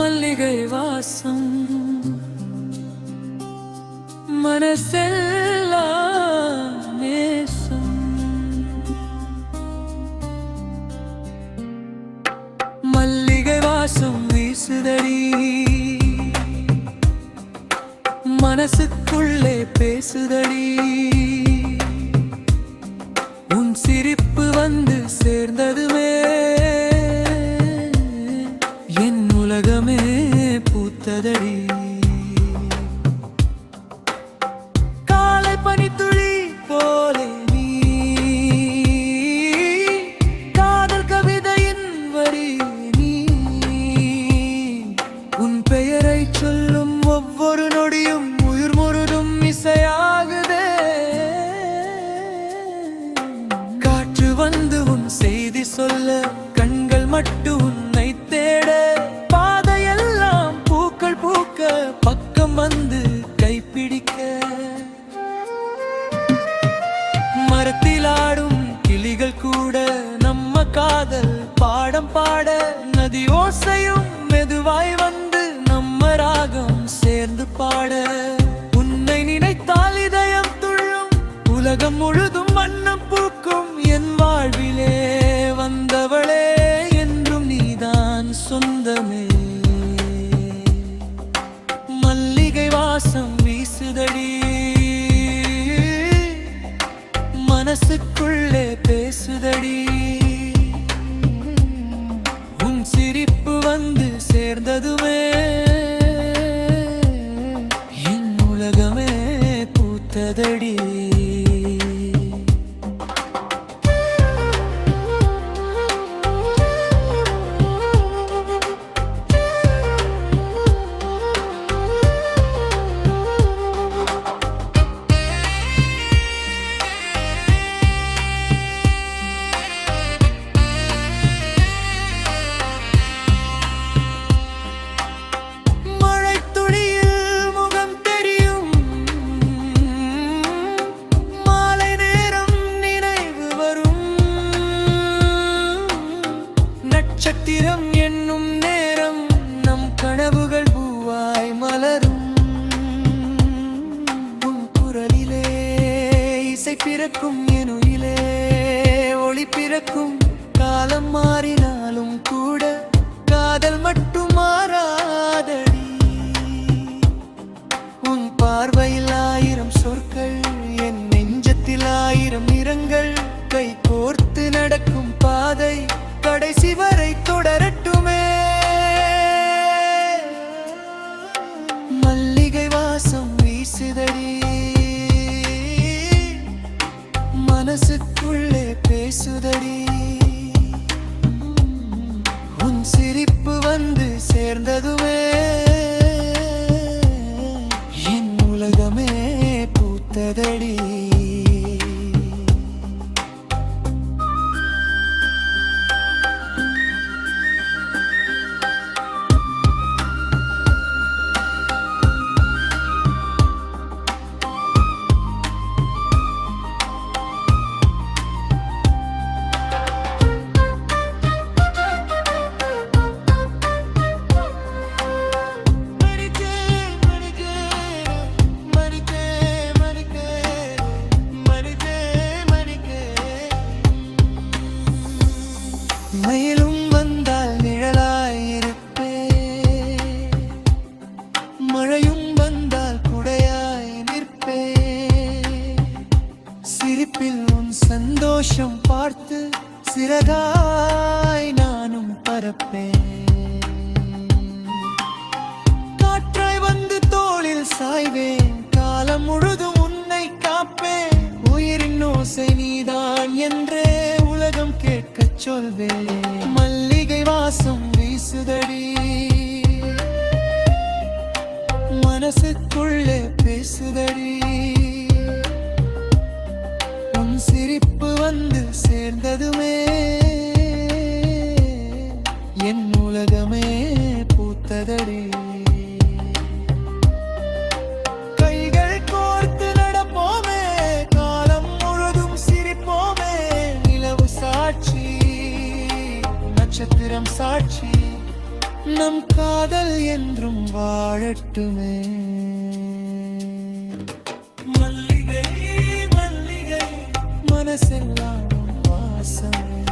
மல்லிகை வாசம் மனசெல்லாம் நேசம். மல்லிகை வாசம் வீசுதடி மனசுக்குள்ளே பேசுதடி. உன் சிரிப்பு வந்து சேர்ந்ததுமே என் உலகமே பூத்ததடி. காலை பனித்துளி போலே நீ காதல் கவிதையின் வரி நீ. உன் பெயரை சொல்லும் ஒவ்வொரு நொடியும் உயிர் முழுதும் இசையாகுதே. காற்று வந்து உன் செய்தி சொல்ல கண்கள் மட்டும் உன்னை தேட. பாதையெல்லாம் பூக்கள் பூக்க பக்கம் வந்து கைப்பிடிக்க. மரத்தில் ஆடும் கிளிகள் கூட நம்ம காதல் பாடம் பாட. நதி ஓசையும் மெதுவாய் வந்து நம்ம ராகம் சேர்ந்து பாட. உன்னை நினைத்தால் இதயம் துள்ளும் உலகம் முழுதும் வண்ணம் பூக்கும். என் வாழ்விலே வந்தவளே என்றும் நீதான் சொந்தமே. மல்லிகை வாசம் வீசுதடி மனசுக்குள்ளே பேசுதடி. உன் சிரிப்பு வந்து சேர்ந்ததுமே என் உலகமே பூத்ததடி. நட்சத்திரம் என்னும் நேரம் நம் கனவுகள் பூவாய் மலரும். உன் குரலிலே இசை பிறக்கும் என் உயிலே ஒளி பிறக்கும். காலம் மாறினாலும் கூட காதல் மட்டும் மாறாதடி. உன் பார்வையில் ஆயிரம் சொற்கள் என் நெஞ்சத்தில் ஆயிரம் நிறங்கள். கை கோர்த்து நடக்கும் பாதை கடைசி வரை தொடரட்டுமே. மல்லிகை வாசம் வீசுதடி மனசுக்குள்ளே பேசுதடி. உன் சிரிப்பு வந்து சேர்ந்ததுமே என் உலகமே பூத்ததடி. மயிலும் வந்தால் நிழலாயிருப்பே மழையும் வந்தால் குடையாய் நிற்பே. சிரிப்பில் உன் சந்தோஷம் பார்த்து சிறகாய் நானும் பறப்பேன். காற்றாய் வந்து தோளில் சாய்வேன் காலம் முழுதும் உன்னை காப்பேன். உயிரின் ஓசை நீதான் என்றே உலகம் கேட்கச் சொல்வேன். மல்லிகை வாசம் வீசுதடி மனசுக்குள்ளே பேசுதடி. உன் சிரிப்பு வந்து சேர்ந்ததுமே என் உலகமே பூத்ததடி. கைகள் கோர்த்து நடப்போமே காலம் முழுதும் சிரிப்போமே. நிலவு சாட்சி நட்சத்திரம் சாட்சி நம் காதல் என்றும் வாழட்டுமே. மல்லிகை மல்லிகை மனசெல்லாம் வாசமே.